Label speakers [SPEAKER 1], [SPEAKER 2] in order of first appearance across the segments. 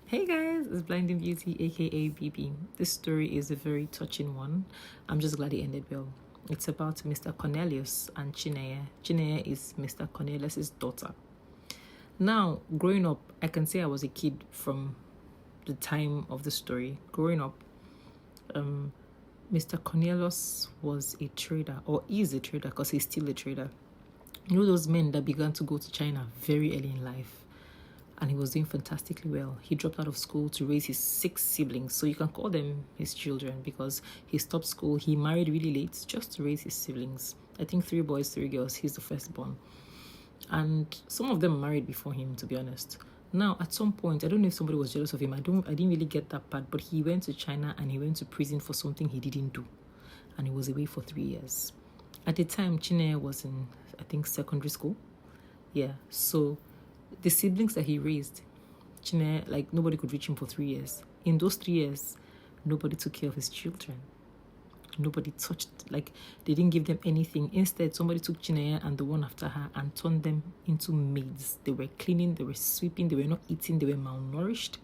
[SPEAKER 1] Hey guys, it's Blinding Beauty, aka BB. This story is a very touching one. I'm just glad it ended well. It's about Mr. Cornelius and CHIM'NY. CHIM'NY is Mr. Cornelius's daughter. Now, growing up, I can say I was a kid from the time of the story. Growing up, Mr. Cornelius was a trader, or is a trader because he's still a trader. You know those men that began to go to China very early in life? And he was doing fantastically well. He dropped out of school to raise his 6 siblings, so you can call them his children because he stopped school. He married really late just to raise his siblings. I think 3 boys, 3 girls. He's the firstborn. And some of them married before him, to be honest. Now, at some point, I don't know if somebody was jealous of him. I didn't really get that part, but he went to China and he went to prison for something he didn't do. And he was away for 3 years. At the time, CHIM'NY was in, I think, secondary school. Yeah, so the siblings that he raised, CHIM'NY, like, nobody could reach him for 3 years. In those 3 years, nobody took care of his children. Nobody touched, like, they didn't give them anything. Instead, somebody took CHIM'NY and the one after her and turned them into maids. They were cleaning, they were sweeping, they were not eating, they were malnourished.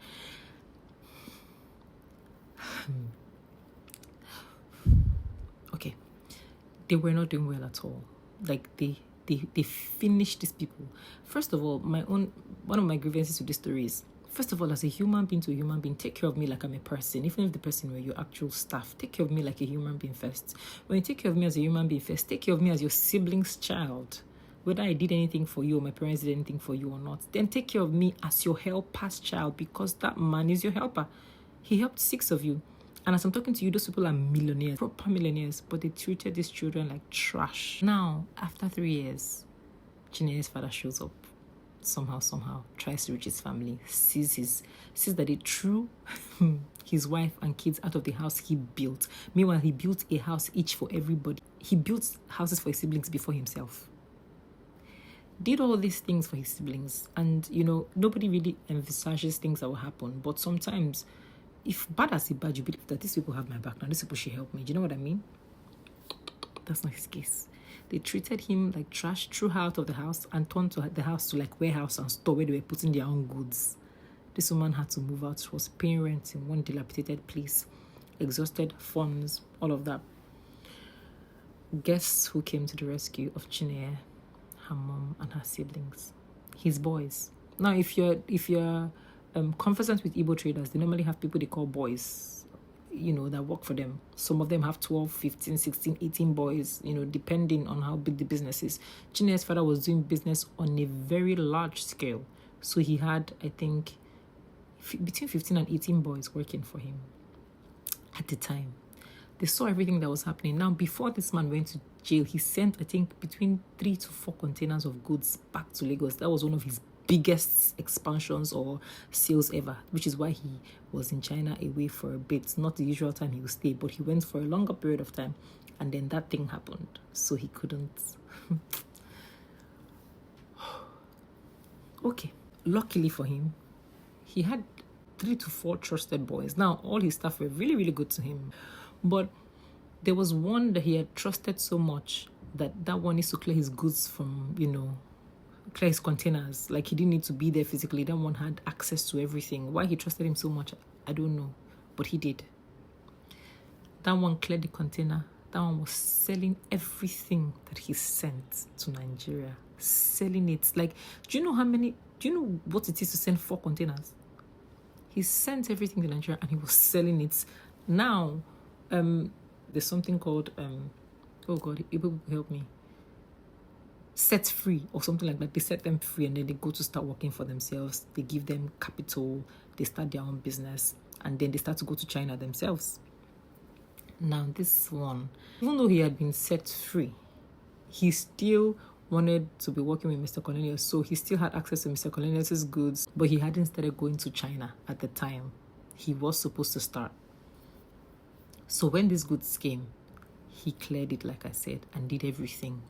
[SPEAKER 1] Okay, they were not doing well at all. Like, they finished these people. First of all, one of my grievances with this story is, first of all, as a human being to a human being, take care of me like I'm a person. Even if the person were your actual staff, take care of me like a human being first. When you take care of me as a human being first, take care of me as your sibling's child. Whether I did anything for you or my parents did anything for you or not, then take care of me as your helper's child, because that man is your helper. He helped 6 of you. And as I'm talking to you, those people are millionaires, proper millionaires, but they treated these children like trash. Now, after 3 years, CHIM'NY's father shows up. Somehow, tries to reach his family, sees that he threw his wife and kids out of the house he built. Meanwhile, he built a house each for everybody. He built houses for his siblings before himself. Did all these things for his siblings. And, you know, nobody really envisages things that will happen. But sometimes, if bad as a bad, you believe that these people have my back now, these people should help me. Do you know what I mean? That's not his case. They treated him like trash, threw her out of the house, and turned the house to like warehouse and store where they were putting their own goods. This woman had to move out. She was paying rent in one dilapidated place, exhausted funds, all of that. Guess who came to the rescue of CHIM'NY? Her mom and her siblings, his boys. Now, if you're conversant with Igbo traders, they normally have people they call boys, you know, that work for them. Some of them have 12, 15, 16, 18 boys, you know, depending on how big the business is. CHIM'NY's father was doing business on a very large scale. So he had, I think, between 15 and 18 boys working for him at the time. They saw everything that was happening. Now, before this man went to jail, he sent, I think, between 3 to 4 containers of goods back to Lagos. That was one of his biggest expansions or sales ever, which is why he was in China away for a bit. Not the usual time he would stay, but he went for a longer period of time, and then that thing happened, so he couldn't. Okay, luckily for him, he had 3 to 4 trusted boys. Now, all his staff were really, really good to him, but there was one that he had trusted so much that one needs to clear his goods from, you know, clear his containers. Like, he didn't need to be there physically. That one had access to everything. Why he trusted him so much, I don't know, but he did. That one cleared the container. That one was selling everything that he sent to Nigeria. Selling it. Like, do you know what it is to send 4 containers? He sent everything to Nigeria and he was selling it. Now, there's something called, oh God, people help me. Set free or something like that. They set them free and then they go to start working for themselves. They give them capital. They start their own business and then they start to go to China themselves. Now, this one, even though he had been set free, he still wanted to be working with Mr. Cornelius. So he still had access to Mr. Cornelius's goods, but he hadn't started going to China at the time. He was supposed to start. So when these goods came, he cleared it, like I said, and did everything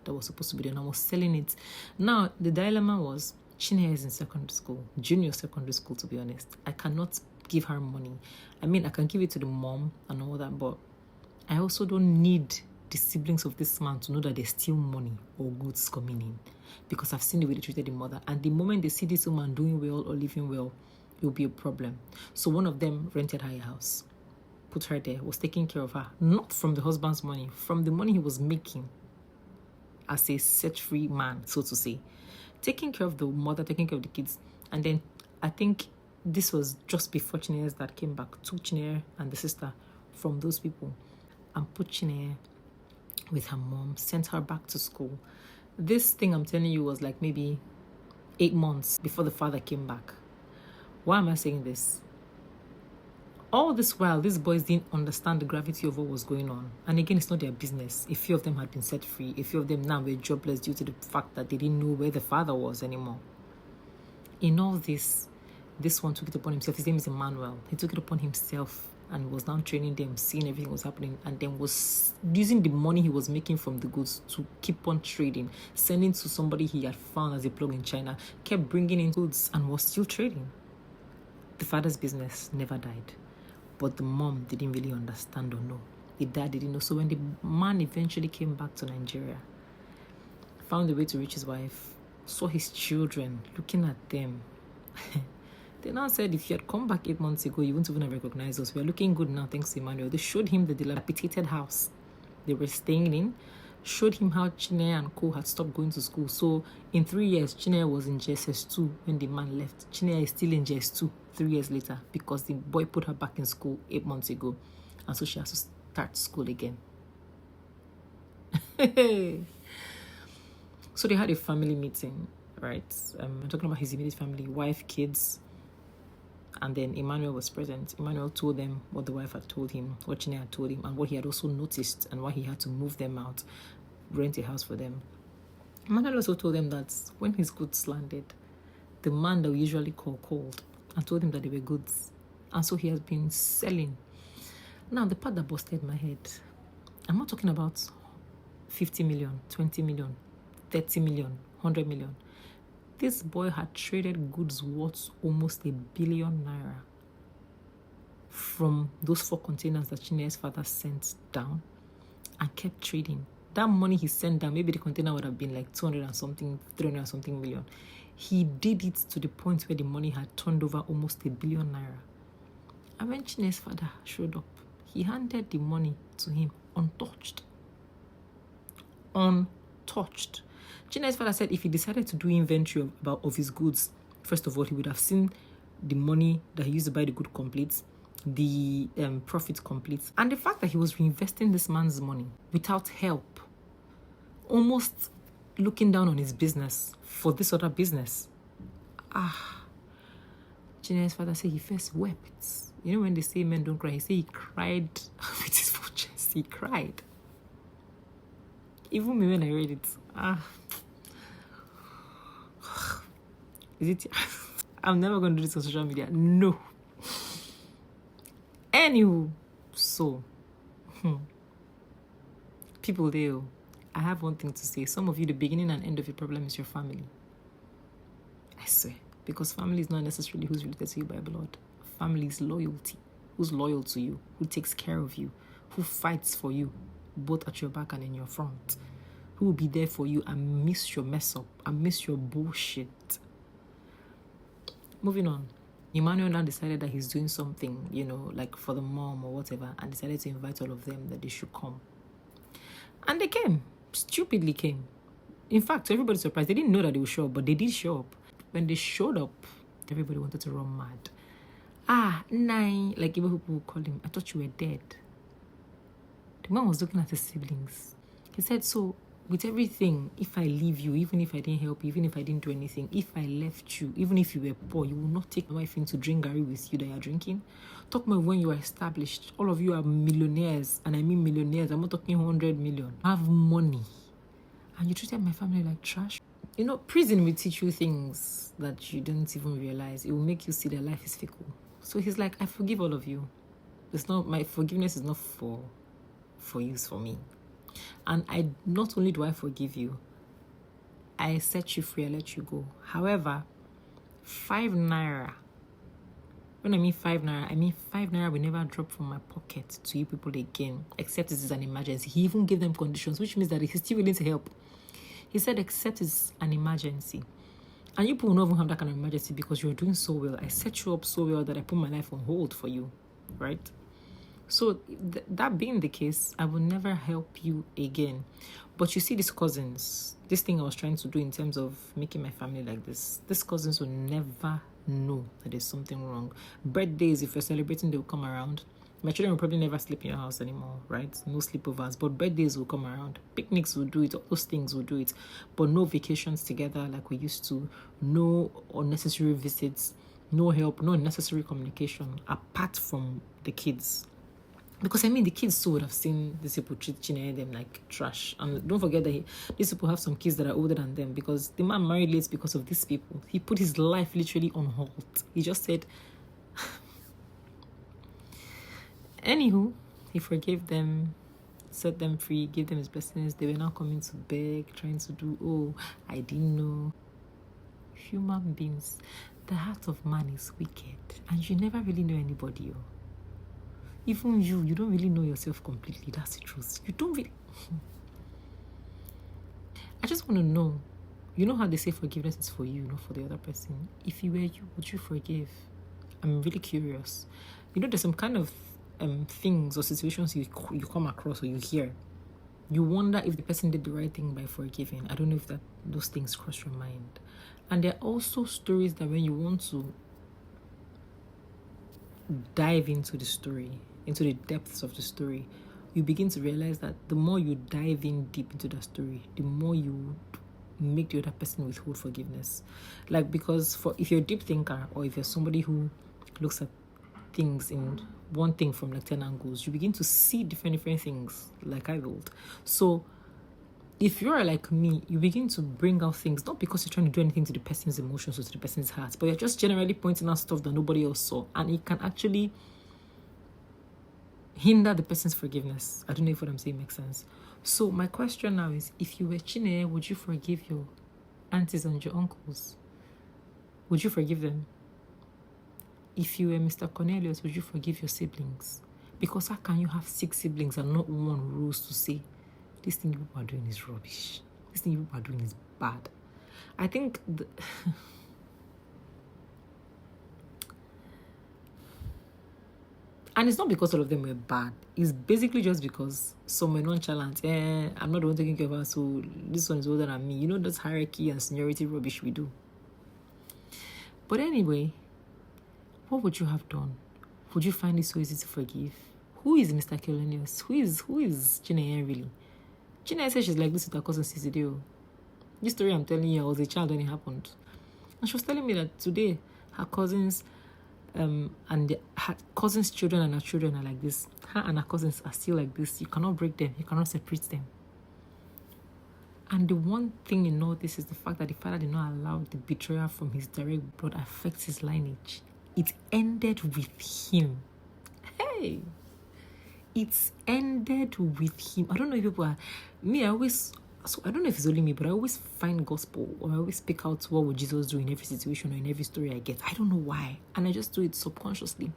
[SPEAKER 1] that was supposed to be done. I was selling it. Now, the dilemma was, CHIM'NY is in secondary school, junior secondary school, to be honest. I cannot give her money. I mean, I can give it to the mom and all that, but I also don't need the siblings of this man to know that there's still money or goods coming in, because I've seen the way they treated the mother. And the moment they see this woman doing well or living well, it will be a problem. So one of them rented her a house, put her there, was taking care of her, not from the husband's money, from the money he was making as a set-free man, so to say. Taking care of the mother, taking care of the kids. And then I think this was just before Chinenye's dad came back, took Chinenye and the sister from those people and put Chinenye with her mom, sent her back to school. This thing I'm telling you was like maybe 8 months before the father came back. Why am I saying this? All this while, these boys didn't understand the gravity of what was going on. And again, it's not their business. A few of them had been set free. A few of them now were jobless due to the fact that they didn't know where the father was anymore. In all this one took it upon himself. His name is Emmanuel. He took it upon himself and was now training them, seeing everything was happening, and then was using the money he was making from the goods to keep on trading, sending to somebody he had found as a plug in China, kept bringing in goods and was still trading. The father's business never died, but the mom didn't really understand or know. The dad didn't know. So when the man eventually came back to Nigeria, found a way to reach his wife, saw his children, looking at them, they now said, if you had come back 8 months ago, you wouldn't even have recognized us. We are looking good now, thanks to Emmanuel. They showed him the dilapidated house they were staying in, showed him how Chinenye and co had stopped going to school. So in 3 years, Chinenye was in JSS2 when the man left. Chinenye is still in JS2 3 years later because the boy put her back in school 8 months ago. And so she has to start school again. So they had a family meeting, right? I'm talking about his immediate family, wife, kids. And then Emmanuel was present. Emmanuel told them what the wife had told him, what Chinenye had told him, and what he had also noticed, and why he had to move them out, rent a house for them. Emmanuel also told them that when his goods landed, the man that we usually called and told him that they were goods. And so he has been selling. Now, the part that busted my head, I'm not talking about 50 million, 20 million, 30 million, 100 million. This boy had traded goods worth almost ₦1 billion from those 4 containers that Chinenye's father sent down and kept trading. That money he sent down, maybe the container would have been like 200 and something, 300 and something million. He did it to the point where the money had turned over almost ₦1 billion. And when Chinenye's father showed up, he handed the money to him untouched. Untouched. Chinenye's father said if he decided to do inventory of his goods, first of all, he would have seen the money that he used to buy the good complete, the profit complete, and the fact that he was reinvesting this man's money without help, almost looking down on his business for this other business. Chinenye's father said he first wept. You know when they say men don't cry, he said he cried with his full chest. He cried. Even me when I read it, is it? I'm never going to do this on social media. No. Anywho, so people there, I have one thing to say. Some of you, the beginning and end of your problem is your family. I swear. Because family is not necessarily who's related to you by blood. Family is loyalty. Who's loyal to you, who takes care of you, who fights for you, both at your back and in your front, who will be there for you and miss your mess up, and miss your bullshit. Moving on. Emmanuel now decided that he's doing something, like for the mom or whatever, and decided to invite all of them that they should come. And they came. Stupidly came. In fact, everybody's surprised. They didn't know that they would show up, but they did show up. When they showed up, everybody wanted to run mad. Nine, like even people would call him, I thought you were dead. The man was looking at his siblings. He said, so with everything, if I leave you, even if I didn't help you, even if I didn't do anything, if I left you, even if you were poor, you will not take my wife in to drink Gary with you that you're drinking. Talk about when you are established. All of you are millionaires, and I mean millionaires. I'm not talking 100 million. I have money. And you treated my family like trash. Prison will teach you things that you don't even realize. It will make you see that life is fickle. So he's like, I forgive all of you. My forgiveness is not for use for me. And not only do I forgive you, I set you free, I let you go. However, 5 naira. When I mean 5 naira, I mean 5 naira will never drop from my pocket to you people again, except this is an emergency. He even gave them conditions, which means that he's still willing to help. He said, except it's an emergency. And you people will not even have that kind of emergency because you're doing so well. I set you up so well that I put my life on hold for you, right? So that being the case, I will never help you again. But you see, these cousins, this thing I was trying to do in terms of making my family like this, these cousins will never know that there's something wrong. Birthdays, if you're celebrating, they will come around. My children will probably never sleep in your house anymore, right? No sleepovers, but birthdays will come around. Picnics will do it, all those things will do it. But no vacations together like we used to. No unnecessary visits, no help, no unnecessary communication apart from the kids. Because I mean, the kids too would have seen these people treat Chineye them like trash. And don't forget that these people have some kids that are older than them, because the man married late because of these people. He put his life literally on hold. He just said, anywho, he forgave them, set them free, gave them his blessings. They were now coming to beg, trying to do, oh, I didn't know. Human beings, the heart of man is wicked, and you never really know anybody. Even you don't really know yourself completely. That's the truth. You don't really. I just want to know, you know how they say forgiveness is for you, not for the other person. If you were you, would you forgive? I'm really curious. You know, there's some kind of things or situations you come across or you hear. You wonder if the person did the right thing by forgiving. I don't know if those things cross your mind. And there are also stories that when you want to dive into the story, into the depths of the story, you begin to realize that the more you dive in deep into the story, the more you make the other person withhold forgiveness. Like, because if you're a deep thinker, or if you're somebody who looks at things in one thing from like 10 angles, you begin to see different things like I will. So if you're like me, you begin to bring out things, not because you're trying to do anything to the person's emotions or to the person's heart, but you're just generally pointing out stuff that nobody else saw, and it can actually hinder the person's forgiveness. I don't know if what I'm saying makes sense. So my question now is, if you were Chineye, would you forgive your aunties and your uncles? Would you forgive them? If you were Mr. Cornelius, would you forgive your siblings? Because how can you have 6 siblings and not one rose to say, this thing you people are doing is rubbish, this thing you people are doing is bad? I think and it's not because all of them were bad. It's basically just because some were nonchalant. I'm not the one taking care of her, so this one is older than me. You know, that's hierarchy and seniority rubbish we do. But anyway, what would you have done? Would you find it so easy to forgive? Who is Mr. Cornelius? Who is Chineye really? Chineye says she's like this with her cousin Cisideo. This story I'm telling you, I was a child when it happened. And she was telling me that today, her cousins and her cousins' children and her children are like this. Her and her cousins are still like this. You cannot break them. You cannot separate them. And the one thing in all this is the fact that the father did not allow the betrayal from his direct blood affect his lineage. It ended with him. Hey! It's ended with him. I don't know if people are... I don't know if it's only me, but I always find gospel, or I always pick out what would Jesus do in every situation or in every story I get. I don't know why. And I just do it subconsciously.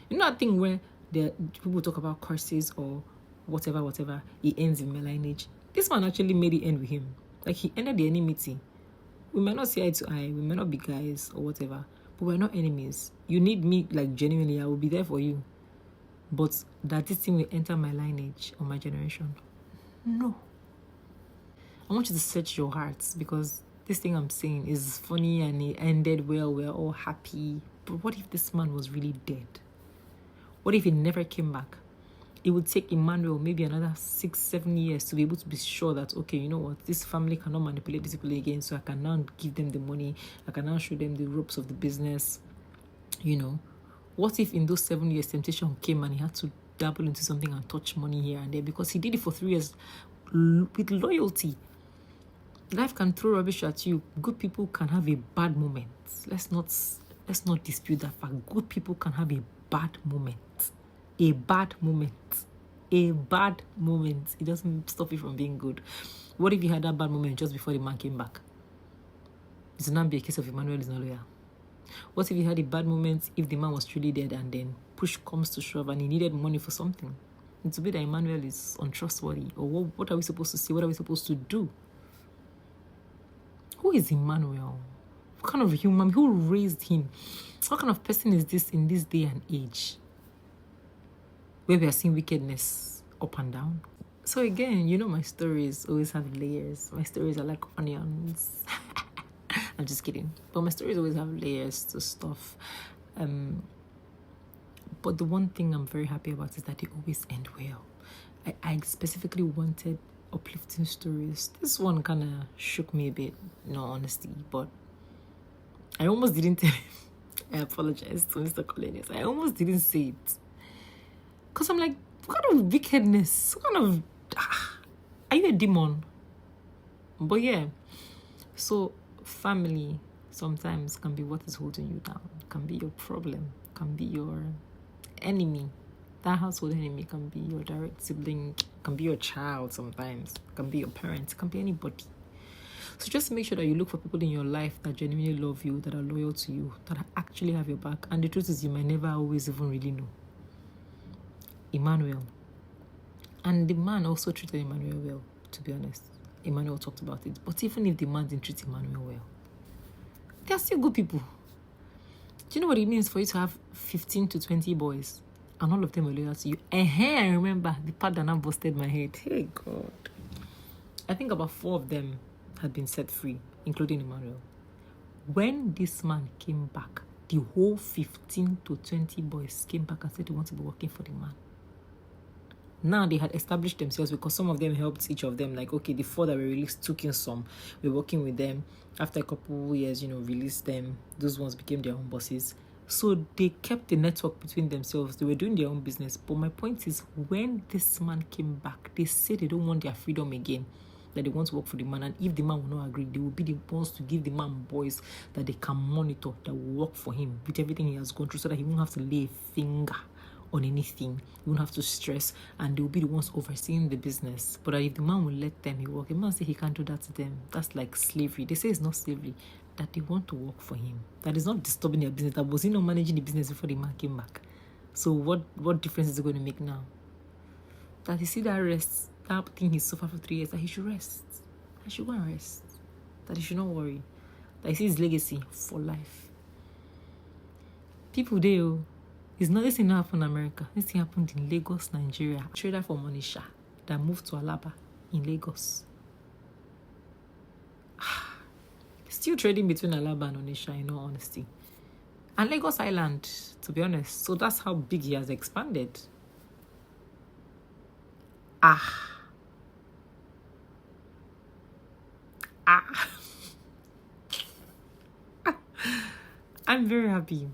[SPEAKER 1] You know that thing where people talk about curses or whatever, it ends in my lineage. This man actually made it end with him. Like, he ended the enmity. We might not see eye to eye, we might not be guys or whatever, but we're not enemies. You need me, like, genuinely, I will be there for you. But that this thing will enter my lineage or my generation, no. I want you to search your hearts, because this thing I'm saying is funny and it ended well, we're all happy. But what if this man was really dead? What if he never came back? It would take Emmanuel maybe another 6-7 years to be able to be sure that, okay, you know what, this family cannot manipulate these people again, so I can now give them the money, I can now show them the ropes of the business, you know. What if in those 7 years temptation came and he had to dabble into something and touch money here and there, because he did it for 3 years with loyalty? Life can throw rubbish at you. Good people can have a bad moment. Let's not dispute that fact. Good people can have a bad moment. A bad moment. A bad moment. It doesn't stop you from being good. What if you had that bad moment just before the man came back? It would not be a case of Emmanuel is not loyal. What if you had a bad moment if the man was truly dead and then push comes to shove and he needed money for something? It would be that Emmanuel is untrustworthy. Or what are we supposed to say? What are we supposed to do? Who is Emmanuel? What kind of human? Who raised him? What kind of person is this in this day and age? Where we are seeing wickedness up and down. So again, my stories always have layers. My stories are like onions. I'm just kidding. But my stories always have layers to stuff. But the one thing I'm very happy about is that they always end well. I specifically wanted uplifting stories. This one kind of shook me a bit, no honesty, but I almost didn't tell him. I apologize to Mr. Collins. I almost didn't say it. Because I'm like, what kind of wickedness? What kind of... are you a demon? But yeah. So family sometimes can be what is holding you down. Can be your problem. Can be your enemy. That household enemy can be your direct sibling. Can be your child sometimes. Can be your parents. Can be anybody. So just make sure that you look for people in your life that genuinely love you, that are loyal to you, that actually have your back. And the truth is, you might never always even really know. Emmanuel. And the man also treated Emmanuel well, to be honest. Emmanuel talked about it. But even if the man didn't treat Emmanuel well, they are still good people. Do you know what it means for you to have 15 to 20 boys and all of them are loyal to you? I remember the part that now busted my head. Hey, God. I think about 4 of them had been set free, including Emmanuel. When this man came back, the whole 15 to 20 boys came back and said they want to be working for the man. Now they had established themselves because some of them helped each of them. Like, okay, the 4 that were released took in some. We're working with them. After a couple years, released them. Those ones became their own bosses. So they kept the network between themselves. They were doing their own business. But my point is, when this man came back, they said they don't want their freedom again. That they want to work for the man. And if the man will not agree, they will be the ones to give the man boys that they can monitor, that will work for him with everything he has gone through, so that he won't have to lay a finger on anything. You won't have to stress, and they will be the ones overseeing the business. But if the man will let them, he work. The man say he can't do that to them. That's like slavery. They say it's not slavery, that they want to work for him. That is not disturbing their business. That was he not managing the business before the man came back. So what difference is it going to make now? That he see that rest, that thing he suffered for 3 years, that he should rest. He should go and rest. That he should not worry. That he sees his legacy for life. People there. It's not this thing that happened in America. This thing happened in Lagos, Nigeria. A trader from Monisha that moved to Alaba in Lagos. Still trading between Alaba and Onisha, in all honesty. And Lagos Island, to be honest. So that's how big he has expanded. I'm very happy.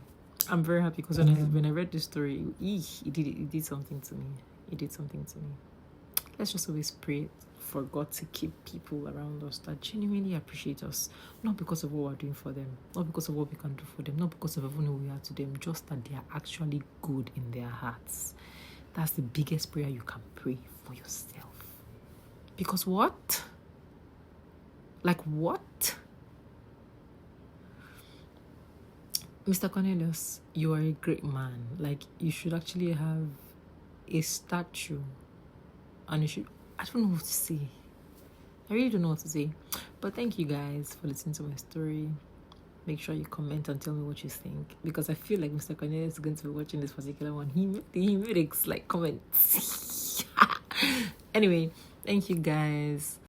[SPEAKER 1] I'm very happy because when I read this story, it did something to me. It did something to me. Let's just always pray for God to keep people around us that genuinely appreciate us, not because of what we're doing for them, not because of what we can do for them, not because of even who we are to them, just that they are actually good in their hearts. That's the biggest prayer you can pray for yourself. Because what? Like what? Mr. Cornelius, you are a great man. Like, you should actually have a statue. And you should... I don't know what to say. I really don't know what to say. But thank you guys for listening to my story. Make sure you comment and tell me what you think. Because I feel like Mr. Cornelius is going to be watching this particular one. He made like comments. Anyway, thank you guys.